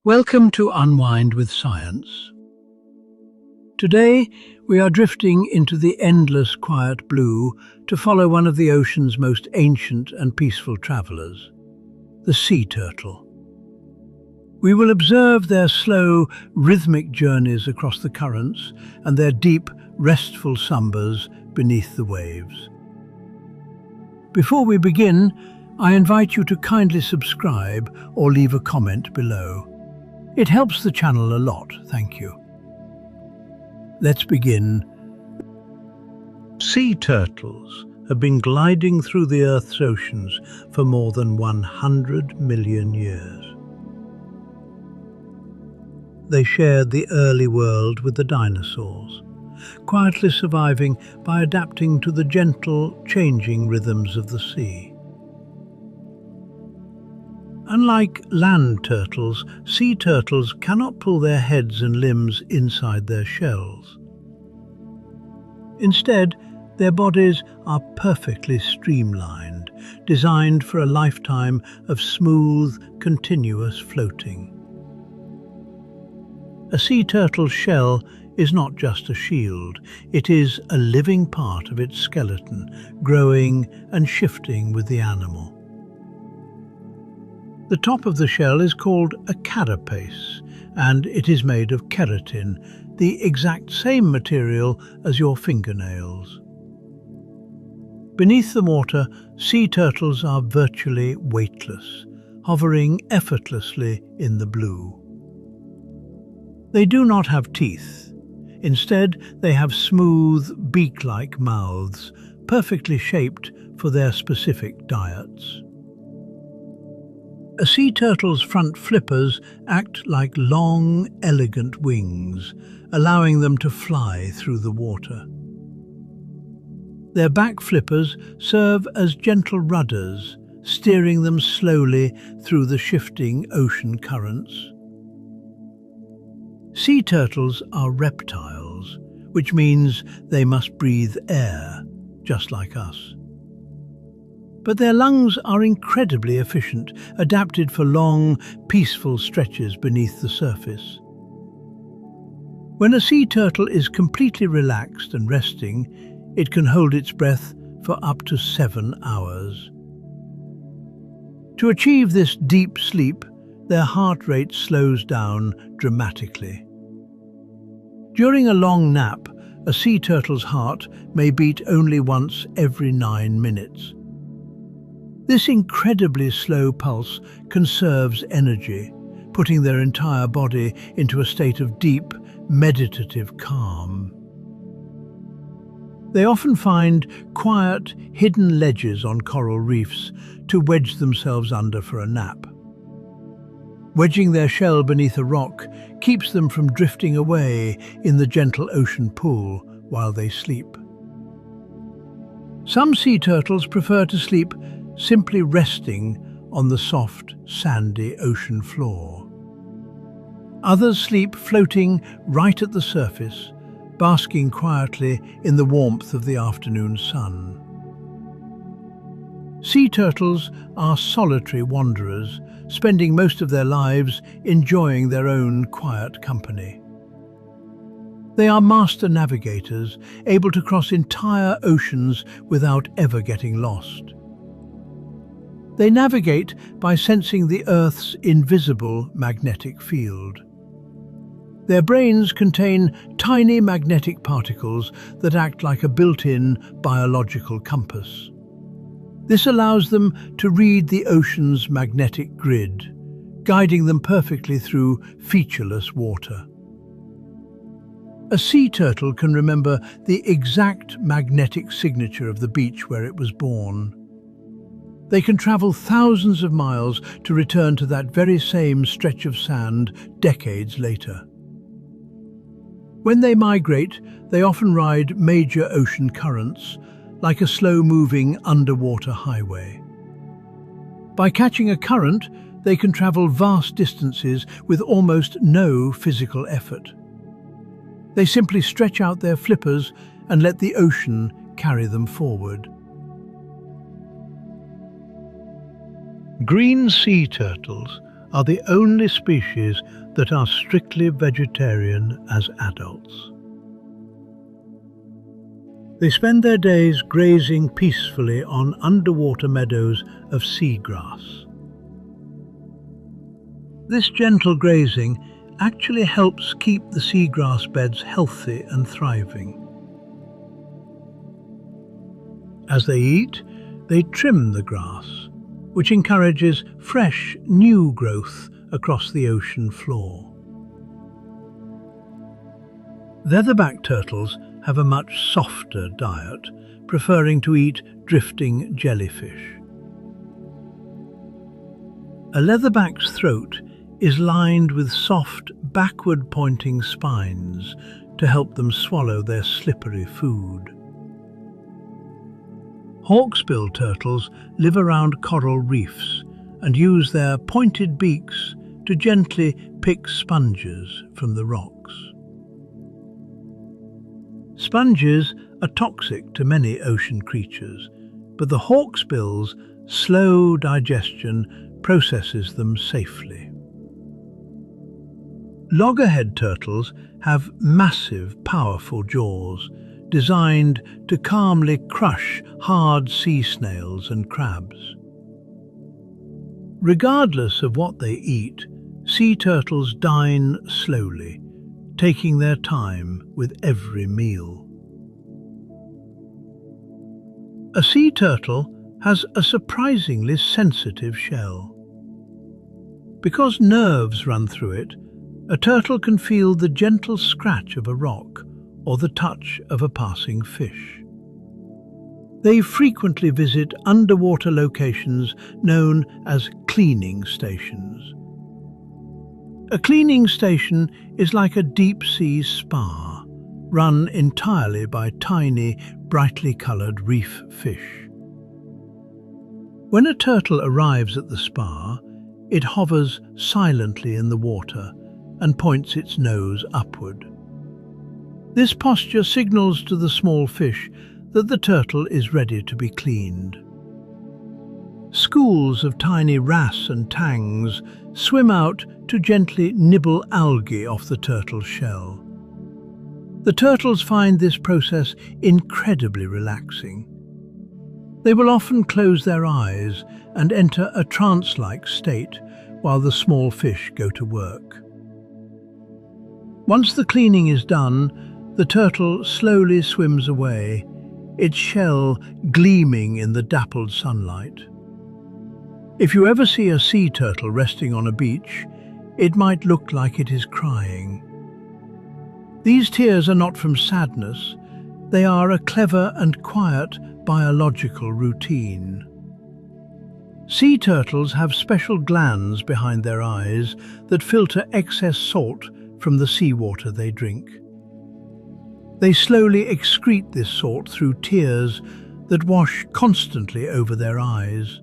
Welcome to Unwind with Science. Today, we are drifting into the endless quiet blue to follow one of the ocean's most ancient and peaceful travelers, the sea turtle. We will observe their slow, rhythmic journeys across the currents and their deep, restful slumbers beneath the waves. Before we begin, I invite you to kindly subscribe or leave a comment below. It helps the channel a lot, thank you. Let's begin. Sea turtles have been gliding through the Earth's oceans for more than 100 million years. They shared the early world with the dinosaurs, quietly surviving by adapting to the gentle, changing rhythms of the sea. Unlike land turtles, sea turtles cannot pull their heads and limbs inside their shells. Instead, their bodies are perfectly streamlined, designed for a lifetime of smooth, continuous floating. A sea turtle's shell is not just a shield, it is a living part of its skeleton, growing and shifting with the animal. The top of the shell is called a carapace, and it is made of keratin, the exact same material as your fingernails. Beneath the water, sea turtles are virtually weightless, hovering effortlessly in the blue. They do not have teeth. Instead, they have smooth, beak-like mouths, perfectly shaped for their specific diets. A sea turtle's front flippers act like long, elegant wings, allowing them to fly through the water. Their back flippers serve as gentle rudders, steering them slowly through the shifting ocean currents. Sea turtles are reptiles, which means they must breathe air, just like us. But their lungs are incredibly efficient, adapted for long, peaceful stretches beneath the surface. When a sea turtle is completely relaxed and resting, it can hold its breath for up to 7 hours. To achieve this deep sleep, their heart rate slows down dramatically. During a long nap, a sea turtle's heart may beat only once every 9 minutes. This incredibly slow pulse conserves energy, putting their entire body into a state of deep, meditative calm. They often find quiet, hidden ledges on coral reefs to wedge themselves under for a nap. Wedging their shell beneath a rock keeps them from drifting away in the gentle ocean pool while they sleep. Some sea turtles prefer to sleep simply resting on the soft, sandy ocean floor. Others sleep floating right at the surface, basking quietly in the warmth of the afternoon sun. Sea turtles are solitary wanderers, spending most of their lives enjoying their own quiet company. They are master navigators, able to cross entire oceans without ever getting lost. They navigate by sensing the Earth's invisible magnetic field. Their brains contain tiny magnetic particles that act like a built-in biological compass. This allows them to read the ocean's magnetic grid, guiding them perfectly through featureless water. A sea turtle can remember the exact magnetic signature of the beach where it was born. They can travel thousands of miles to return to that very same stretch of sand decades later. When they migrate, they often ride major ocean currents, like a slow-moving underwater highway. By catching a current, they can travel vast distances with almost no physical effort. They simply stretch out their flippers and let the ocean carry them forward. Green sea turtles are the only species that are strictly vegetarian as adults. They spend their days grazing peacefully on underwater meadows of seagrass. This gentle grazing actually helps keep the seagrass beds healthy and thriving. As they eat, they trim the grass, which encourages fresh, new growth across the ocean floor. Leatherback turtles have a much softer diet, preferring to eat drifting jellyfish. A leatherback's throat is lined with soft, backward-pointing spines to help them swallow their slippery food. Hawksbill turtles live around coral reefs and use their pointed beaks to gently pick sponges from the rocks. Sponges are toxic to many ocean creatures, but the hawksbill's slow digestion processes them safely. Loggerhead turtles have massive, powerful jaws designed to calmly crush hard sea snails and crabs. Regardless of what they eat, sea turtles dine slowly, taking their time with every meal. A sea turtle has a surprisingly sensitive shell. Because nerves run through it, a turtle can feel the gentle scratch of a rock or the touch of a passing fish. They frequently visit underwater locations known as cleaning stations. A cleaning station is like a deep-sea spa, run entirely by tiny, brightly coloured reef fish. When a turtle arrives at the spa, it hovers silently in the water and points its nose upward. This posture signals to the small fish that the turtle is ready to be cleaned. Schools of tiny wrasse and tangs swim out to gently nibble algae off the turtle's shell. The turtles find this process incredibly relaxing. They will often close their eyes and enter a trance-like state while the small fish go to work. Once the cleaning is done, the turtle slowly swims away, its shell gleaming in the dappled sunlight. If you ever see a sea turtle resting on a beach, it might look like it is crying. These tears are not from sadness, they are a clever and quiet biological routine. Sea turtles have special glands behind their eyes that filter excess salt from the seawater they drink. They slowly excrete this salt through tears that wash constantly over their eyes.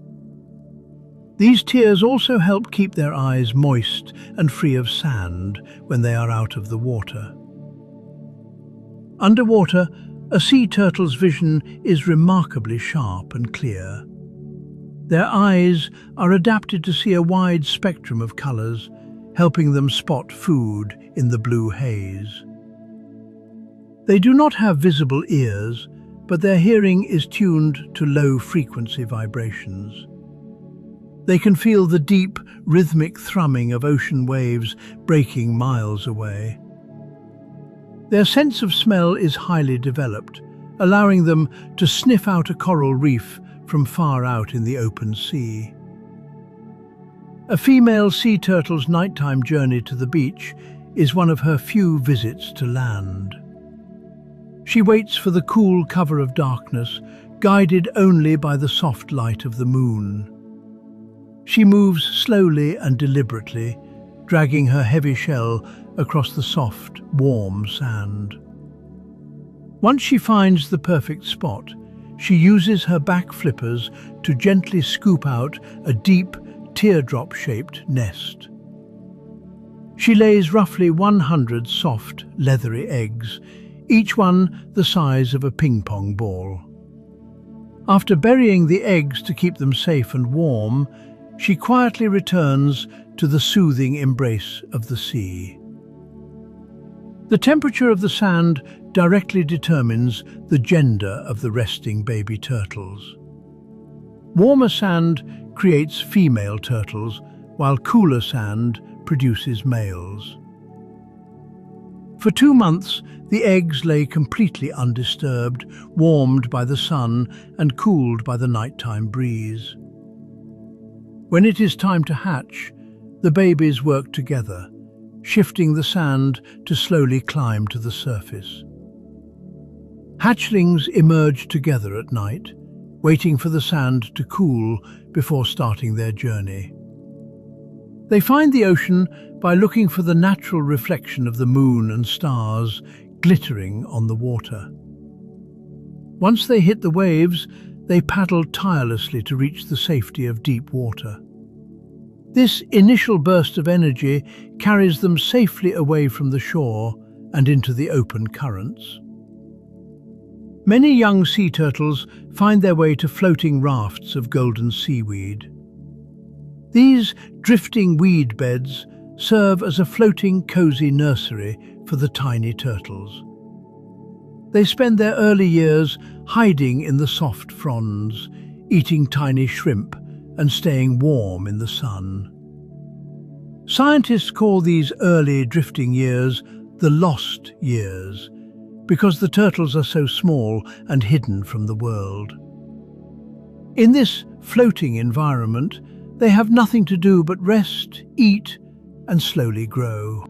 These tears also help keep their eyes moist and free of sand when they are out of the water. Underwater, a sea turtle's vision is remarkably sharp and clear. Their eyes are adapted to see a wide spectrum of colours, helping them spot food in the blue haze. They do not have visible ears, but their hearing is tuned to low-frequency vibrations. They can feel the deep, rhythmic thrumming of ocean waves breaking miles away. Their sense of smell is highly developed, allowing them to sniff out a coral reef from far out in the open sea. A female sea turtle's nighttime journey to the beach is one of her few visits to land. She waits for the cool cover of darkness, guided only by the soft light of the moon. She moves slowly and deliberately, dragging her heavy shell across the soft, warm sand. Once she finds the perfect spot, she uses her back flippers to gently scoop out a deep, teardrop-shaped nest. She lays roughly 100 soft, leathery eggs, each one the size of a ping-pong ball. After burying the eggs to keep them safe and warm, she quietly returns to the soothing embrace of the sea. The temperature of the sand directly determines the gender of the resting baby turtles. Warmer sand creates female turtles, while cooler sand produces males. For 2 months, the eggs lay completely undisturbed, warmed by the sun and cooled by the nighttime breeze. When it is time to hatch, the babies work together, shifting the sand to slowly climb to the surface. Hatchlings emerge together at night, waiting for the sand to cool before starting their journey. They find the ocean by looking for the natural reflection of the moon and stars glittering on the water. Once they hit the waves, they paddle tirelessly to reach the safety of deep water. This initial burst of energy carries them safely away from the shore and into the open currents. Many young sea turtles find their way to floating rafts of golden seaweed. These drifting weed beds serve as a floating, cozy nursery for the tiny turtles. They spend their early years hiding in the soft fronds, eating tiny shrimp and staying warm in the sun. Scientists call these early drifting years the lost years, because the turtles are so small and hidden from the world. In this floating environment, they have nothing to do but rest, eat, and slowly grow.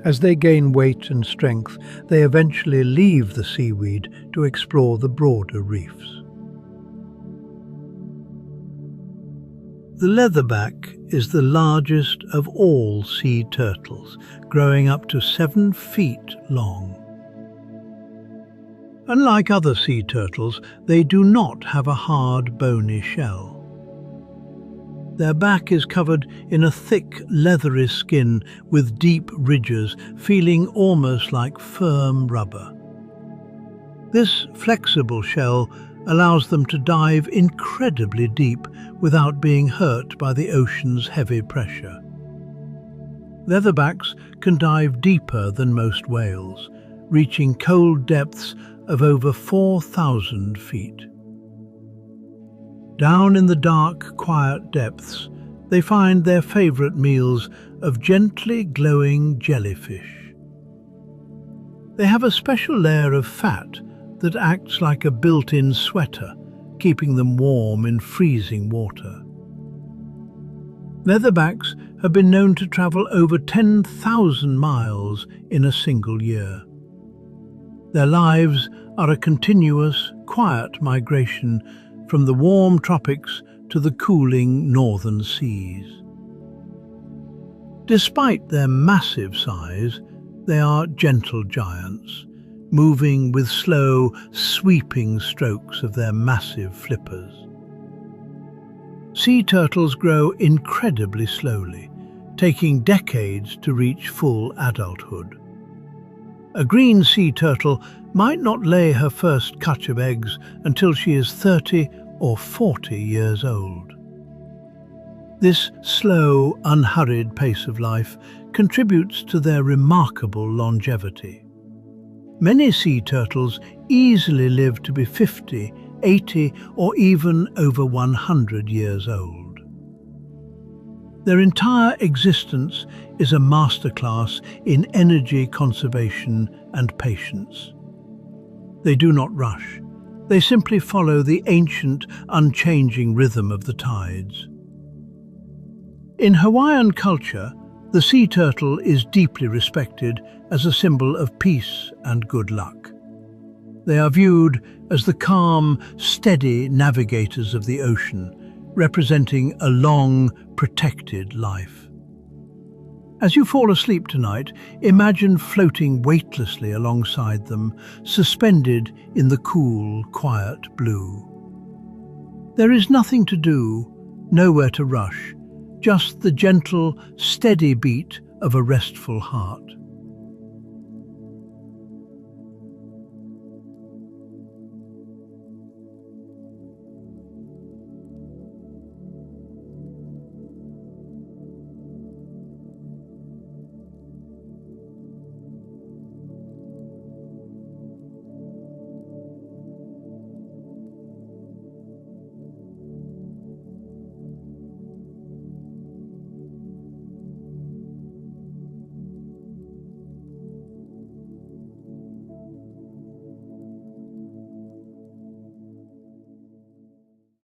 As they gain weight and strength, they eventually leave the seaweed to explore the broader reefs. The leatherback is the largest of all sea turtles, growing up to 7 feet long. Unlike other sea turtles, they do not have a hard, bony shell. Their back is covered in a thick, leathery skin with deep ridges, feeling almost like firm rubber. This flexible shell allows them to dive incredibly deep without being hurt by the ocean's heavy pressure. Leatherbacks can dive deeper than most whales, reaching cold depths of over 4,000 feet. Down in the dark, quiet depths, they find their favorite meals of gently glowing jellyfish. They have a special layer of fat that acts like a built-in sweater, keeping them warm in freezing water. Leatherbacks have been known to travel over 10,000 miles in a single year. Their lives are a continuous, quiet migration from the warm tropics to the cooling northern seas. Despite their massive size, they are gentle giants, moving with slow, sweeping strokes of their massive flippers. Sea turtles grow incredibly slowly, taking decades to reach full adulthood. A green sea turtle might not lay her first clutch of eggs until she is 30 or 40 years old. This slow, unhurried pace of life contributes to their remarkable longevity. Many sea turtles easily live to be 50, 80, or even over 100 years old. Their entire existence is a masterclass in energy conservation and patience. They do not rush. They simply follow the ancient, unchanging rhythm of the tides. In Hawaiian culture, the sea turtle is deeply respected as a symbol of peace and good luck. They are viewed as the calm, steady navigators of the ocean, representing a long, protected life. As you fall asleep tonight, imagine floating weightlessly alongside them, suspended in the cool, quiet blue. There is nothing to do, nowhere to rush, just the gentle, steady beat of a restful heart.